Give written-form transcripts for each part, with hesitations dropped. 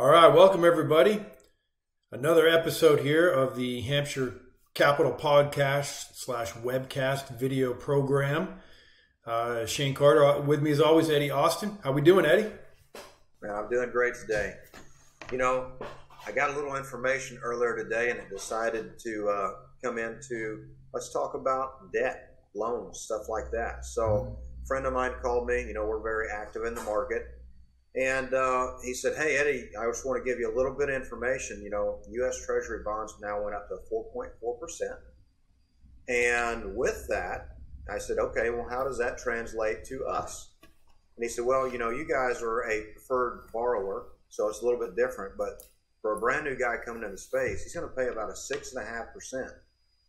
All right, welcome everybody. Another episode here of the Hampshire Capital Podcast / webcast video program. Shane Carter with me as always, Eddie Austin. How we doing, Eddie? Man, I'm doing great today. You know, I got a little information earlier today and I decided to come into, let's talk about debt, loans, stuff like that. So a friend of mine called me, we're very active in the market. And he said, hey, Eddie, I just want to give you a little bit of information. U.S. Treasury bonds now went up to 4.4%. And with that, I said, okay, well, how does that translate to us? And he said, well, you guys are a preferred borrower, so it's a little bit different. But for a brand new guy coming into space, he's going to pay about a 6.5%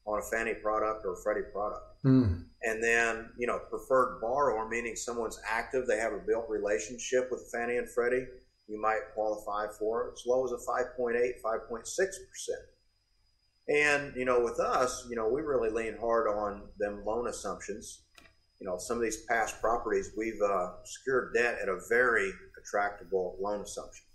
on a Fannie product or a Freddie product. And then, preferred borrower, meaning someone's active, they have a built relationship with Fannie and Freddie, you might qualify for as low as a 5.8, 5.6%. And, with us, we really lean hard on them loan assumptions. Some of these past properties, we've secured debt at a very attractable loan assumption.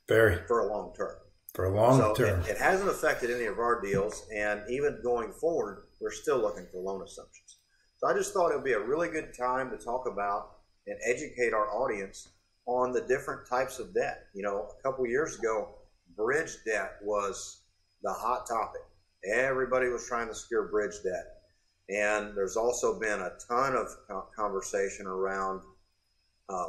Very. For a long term. For a long term. It hasn't affected any of our deals, and even going forward, we're still looking for loan assumptions. So I just thought it would be a really good time to talk about and educate our audience on the different types of debt. A couple years ago, bridge debt was the hot topic. Everybody was trying to secure bridge debt. And there's also been a ton of conversation around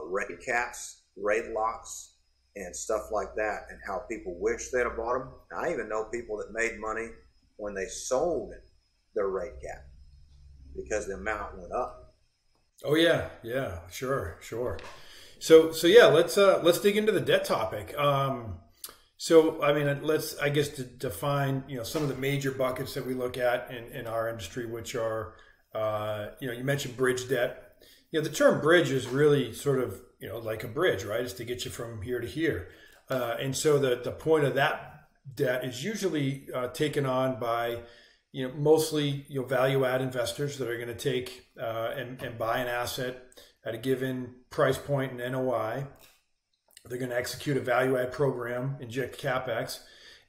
rate caps, rate locks, and stuff like that, and how people wish they'd have bought them. I even know people that made money when they sold their rate cap because the amount went up. Oh yeah, sure. So yeah, let's dig into the debt topic. Let's to define some of the major buckets that we look at in our industry, which are you mentioned bridge debt. The term bridge is really sort of like a bridge, right? It's to get you from here to here, and so the point of that debt is usually taken on by mostly value add investors that are going to take and buy an asset at a given price point and NOI. They're going to execute a value add program, inject CapEx.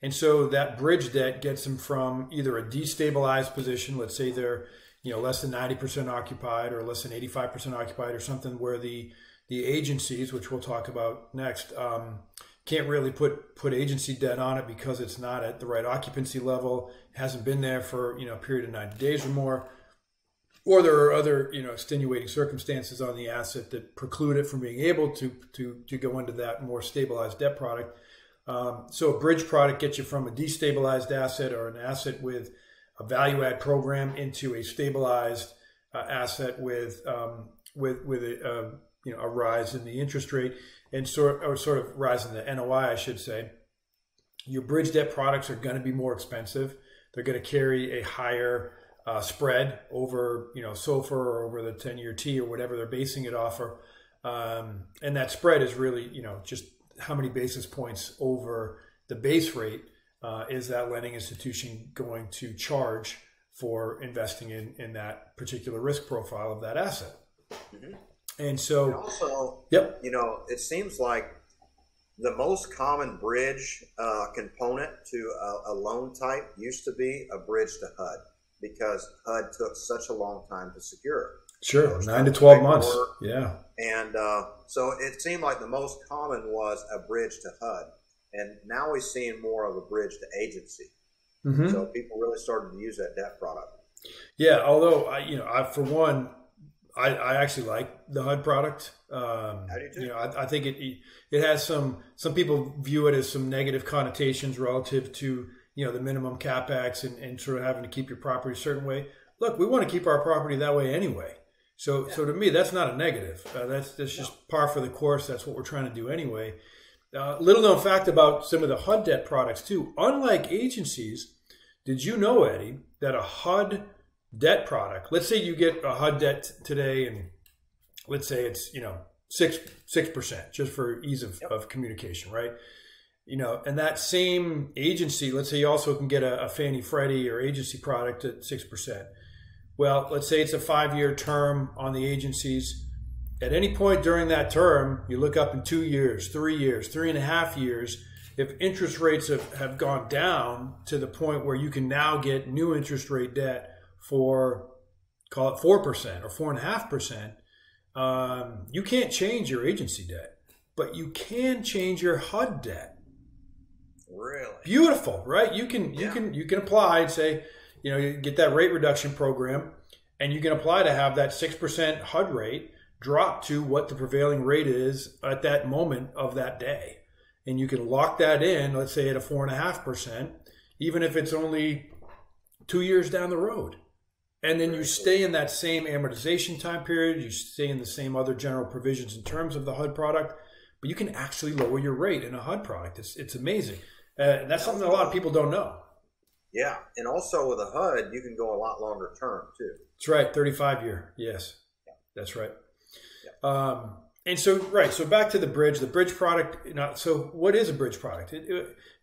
And so that bridge debt gets them from either a destabilized position, let's say they're less than 90% occupied or less than 85% occupied or something, where the agencies, which we'll talk about next, can't really put agency debt on it because it's not at the right occupancy level, hasn't been there for a period of 90 days or more, or there are other extenuating circumstances on the asset that preclude it from being able to go into that more stabilized debt product. So a bridge product gets you from a destabilized asset or an asset with a value add program into a stabilized asset with a rise in the interest rate and sort of rise in the NOI, I should say. Your bridge debt products are going to be more expensive. They're going to carry a higher spread over SOFR or over the 10-year T or whatever they're basing it off of, and that spread is really just how many basis points over the base rate is that lending institution going to charge for investing in that particular risk profile of that asset. Mm-hmm. And so, and also, yep. It seems like the most common bridge component to a loan type used to be a bridge to HUD, because HUD took such a long time to secure. Sure, 9 to 12 months. Yeah. And so it seemed like the most common was a bridge to HUD. And now we're seeing more of a bridge to agency. Mm-hmm. So people really started to use that debt product. Yeah, although I actually like the HUD product. How do you do? I think it has some people view it as some negative connotations relative to the minimum CapEx and sort of having to keep your property a certain way. Look, we want to keep our property that way anyway. So to me, that's not a negative. That's just par for the course. That's what we're trying to do anyway. Little known fact about some of the HUD debt products too. Unlike agencies, did you know, Eddie, that a HUD debt product, let's say you get a HUD debt today and let's say it's 6%, just for ease of communication, right? And that same agency, let's say you also can get a Fannie Freddie or agency product at 6%. Well, let's say it's a 5-year term on the agencies. at any point during that term, you look up in 2 years, 3 years, 3.5 years, if interest rates have gone down to the point where you can now get new interest rate debt for, call it 4% or 4.5%, you can't change your agency debt, but you can change your HUD debt. Really? Beautiful, right? You can apply and say, you get that rate reduction program, and you can apply to have that 6% HUD rate drop to what the prevailing rate is at that moment of that day. And you can lock that in, let's say at a 4.5%, even if it's only 2 years down the road. And then you stay in that same amortization time period, you stay in the same other general provisions in terms of the HUD product, but you can actually lower your rate in a HUD product. It's amazing. That's something that a lot of people don't know. Yeah, and also with a HUD, you can go a lot longer term too. That's right, 35-year. Yes, that's right. Yeah. And so, right, so back to the bridge product. So what is a bridge product?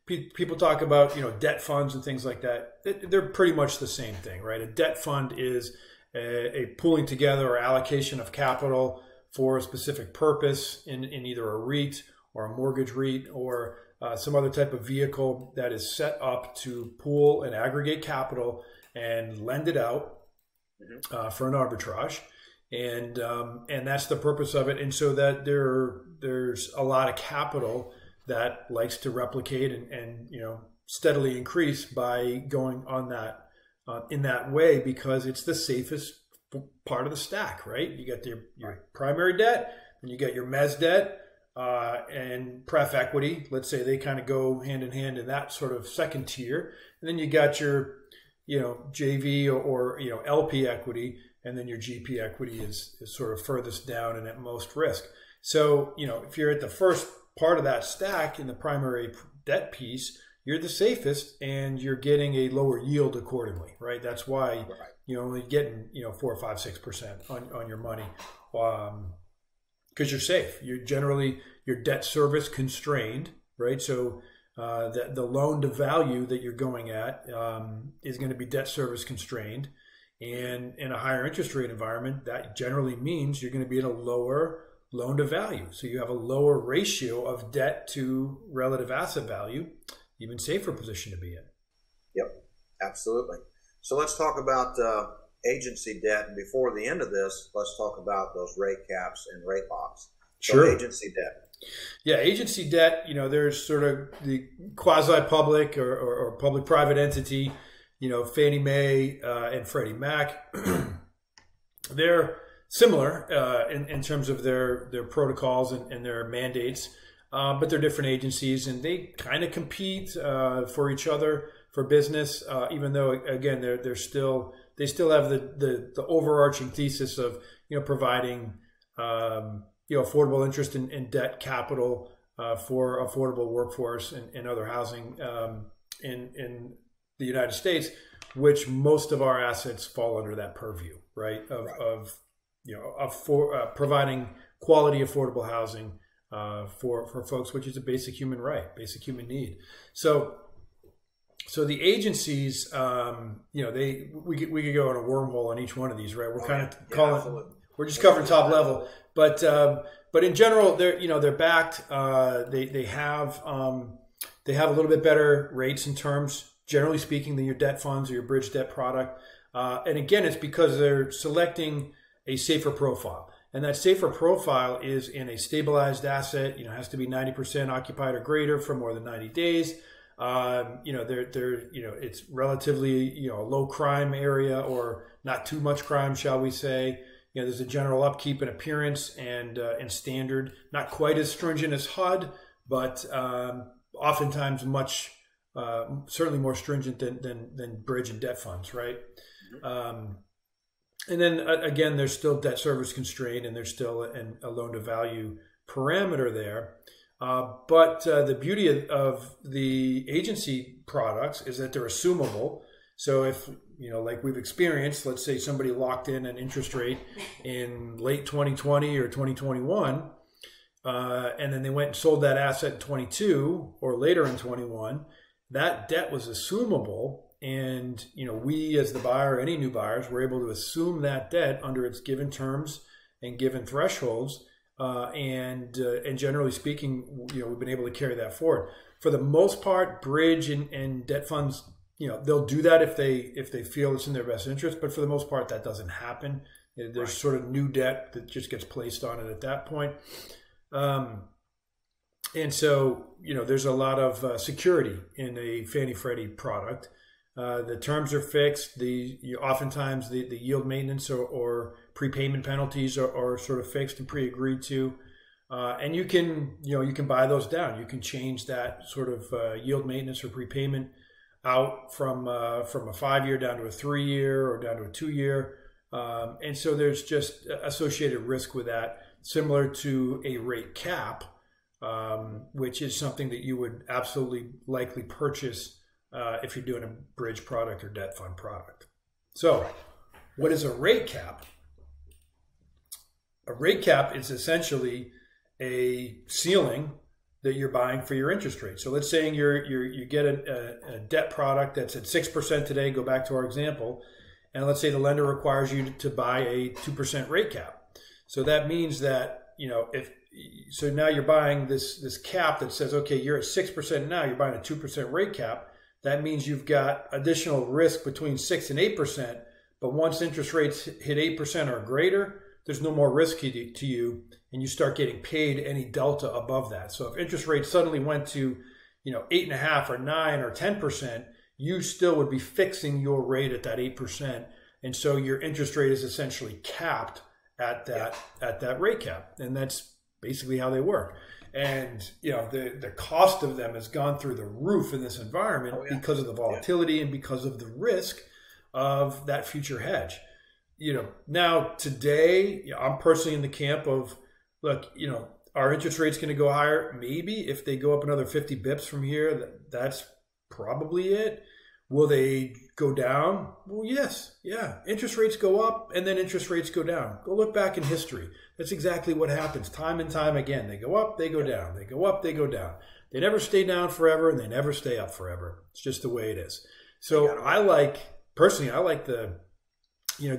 People talk about, debt funds and things like that. They're pretty much the same thing, right? A debt fund is a pooling together or allocation of capital for a specific purpose in either a REIT or a mortgage REIT or some other type of vehicle that is set up to pool and aggregate capital and lend it out for an arbitrage. And that's the purpose of it. And so that there's a lot of capital that likes to replicate and steadily increase by going on that in that way, because it's the safest part of the stack, right? You got your primary debt, and you got your mezz debt and pref equity. Let's say they kind of go hand in hand in that sort of second tier, and then you got your JV or LP equity. And then your GP equity is sort of furthest down and at most risk. So, if you're at the first part of that stack in the primary debt piece, you're the safest and you're getting a lower yield accordingly, right? That's why you're only getting, 4, 5, 6% on your money because you're safe. You're generally, your debt service constrained, right? So the loan to value that you're going at is going to be debt service constrained. And in a higher interest rate environment, that generally means you're going to be at a lower loan to value. So you have a lower ratio of debt to relative asset value, even safer position to be in. Yep, absolutely. So let's talk about agency debt. And before the end of this, let's talk about those rate caps and rate locks. So Sure. Agency debt. Yeah, agency debt, there's sort of the quasi-public or public-private entity, Fannie Mae and Freddie Mac. They're similar in terms of their protocols and their mandates, but they're different agencies, and they kind of compete for each other for business. Even though, again, they still have the overarching thesis of providing affordable interest in debt capital for affordable workforce and other housing in the United States, which most of our assets fall under that purview, right? Of providing quality, affordable housing for folks, which is a basic human right, basic human need. So the agencies, we could go on a wormhole on each one of these, right? We're we're just covering top level, but in general, they're backed. They have a little bit better rates in terms, generally speaking, than your debt funds or your bridge debt product. And again, it's because they're selecting a safer profile. And that safer profile is in a stabilized asset, has to be 90% occupied or greater for more than 90 days. It's relatively, a low crime area or not too much crime, shall we say. There's a general upkeep in appearance and standard, not quite as stringent as HUD, but oftentimes certainly more stringent than bridge and debt funds, right? And then again, there's still debt service constraint, and there's still a loan to value parameter there. But the beauty of the agency products is that they're assumable. So if, like we've experienced, let's say somebody locked in an interest rate in late 2020 or 2021, and then they went and sold that asset in 22 or later in 21, that debt was assumable. And, we as the buyer, any new buyers, were able to assume that debt under its given terms and given thresholds. And generally speaking, we've been able to carry that forward. For the most part, bridge and debt funds, they'll do that if they feel it's in their best interest. But for the most part, that doesn't happen. There's sort of new debt that just gets placed on it at that point. And so, there's a lot of security in a Fannie Freddie product. The terms are fixed. Oftentimes the yield maintenance or prepayment penalties are sort of fixed and pre-agreed to. And you can buy those down. You can change that sort of yield maintenance or prepayment out from a 5-year down to a 3-year or down to a 2-year. And so there's just associated risk with that, similar to a rate cap, which is something that you would absolutely likely purchase if you're doing a bridge product or debt fund product. So what is a rate cap? A rate cap is essentially a ceiling that you're buying for your interest rate. So let's say you get a debt product that's at 6% today, go back to our example, and let's say the lender requires you to buy a 2% rate cap. So that means that, so now you're buying this cap that says, okay, you're at 6% now, you're buying a 2% rate cap. That means you've got additional risk between 6 and 8%, but once interest rates hit 8% or greater, there's no more risk to you, and you start getting paid any delta above that. So if interest rates suddenly went to, 8.5 or 9 or 10%, you still would be fixing your rate at that 8%, and so your interest rate is essentially capped at that rate cap, and that's basically how they work. And the cost of them has gone through the roof in this environment because of the volatility and because of the risk of that future hedge. Now today, I'm personally in the camp of, look, our interest rate's going to go higher. Maybe if they go up another 50 bips from here, that's probably it. Will they go down? Well, yes. Yeah. Interest rates go up and then interest rates go down. Go look back in history. That's exactly what happens time and time again. They go up, they go down. They go up, they go down. They never stay down forever and they never stay up forever. It's just the way it is. So I like the,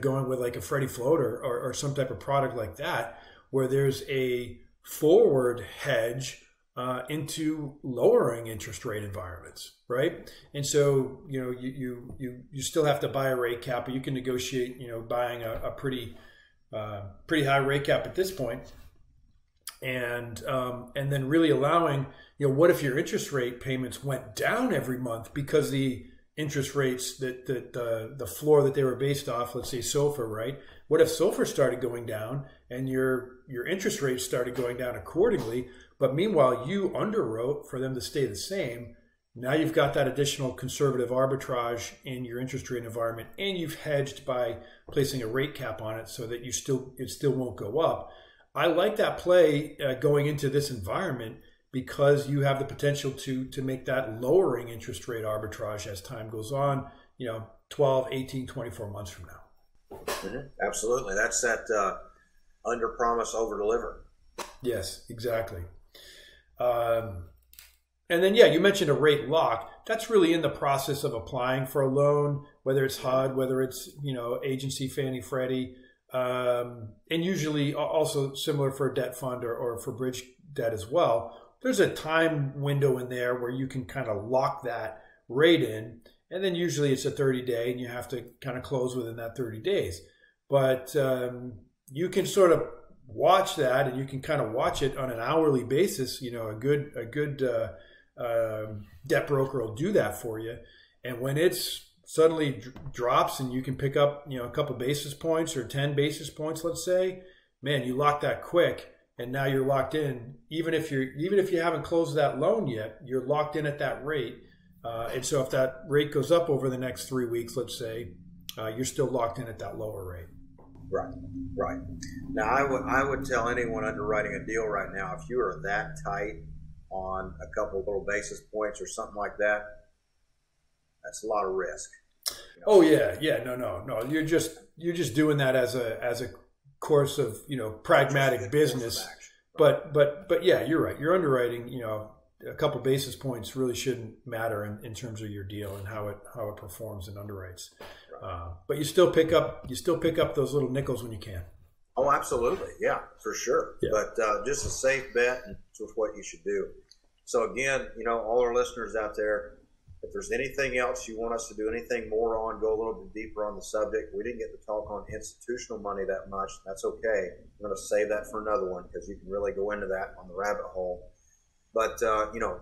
going with like a Freddie float or some type of product like that, where there's a forward hedge into lowering interest rate environments, right? And so you still have to buy a rate cap, but you can negotiate buying a pretty high rate cap at this point, and then really allowing what if your interest rate payments went down every month because the interest rates that the floor that they were based off, let's say SOFR, right? What if SOFR started going down and your interest rates started going down accordingly, but meanwhile you underwrote for them to stay the same? Now you've got that additional conservative arbitrage in your interest rate environment, and you've hedged by placing a rate cap on it so that it still won't go up. I like that play going into this environment, because you have the potential to make that lowering interest rate arbitrage as time goes on, 12, 18, 24 months from now. Mm-hmm. Absolutely. That's that under promise, over deliver. Yes, exactly. And then, you mentioned a rate lock. That's really in the process of applying for a loan, whether it's HUD, whether it's, agency, Fannie, Freddie, and usually also similar for a debt fund or for bridge debt as well. There's a time window in there where you can kind of lock that rate in, and then usually it's a 30-day, and you have to kind of close within that 30 days. But you can sort of watch that, and you can kind of watch it on an hourly basis. A good debt broker will do that for you, and when it's suddenly drops and you can pick up a couple basis points or 10 basis points, let's say, man, you lock that quick. And now you're locked in. Even if you haven't closed that loan yet, you're locked in at that rate. And so if that rate goes up over the next 3 weeks, let's say, you're still locked in at that lower rate. Right. Now, I would tell anyone underwriting a deal right now, if you are that tight on a couple little basis points or something like that, that's a lot of risk. Oh yeah, no. You're just doing that as a course of pragmatic business, but yeah, you're right. Your underwriting, a couple basis points really shouldn't matter in terms of your deal and how it performs and underwrites. But you still pick up those little nickels when you can. Oh Oh, absolutely. Yeah, for sure. Yeah. But just a safe bet and just what you should do. So again, all our listeners out there, if there's anything else you want us to do anything more on, go a little bit deeper on the subject. We didn't get to talk on institutional money that much. That's okay. I'm going to save that for another one because you can really go into that on the rabbit hole. But,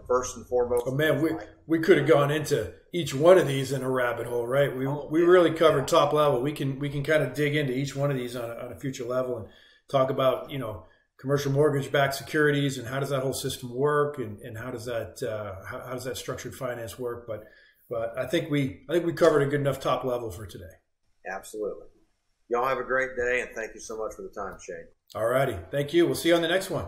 first and foremost. Oh, man, we could have gone into each one of these in a rabbit hole, right? We really covered top level. We can kind of dig into each one of these on a future level and talk about, commercial mortgage-backed securities and how does that whole system work and how does that structured finance work. But I think we covered a good enough top level for today. Absolutely. Y'all have a great day, and thank you so much for the time, Shane. All righty. Thank you. We'll see you on the next one.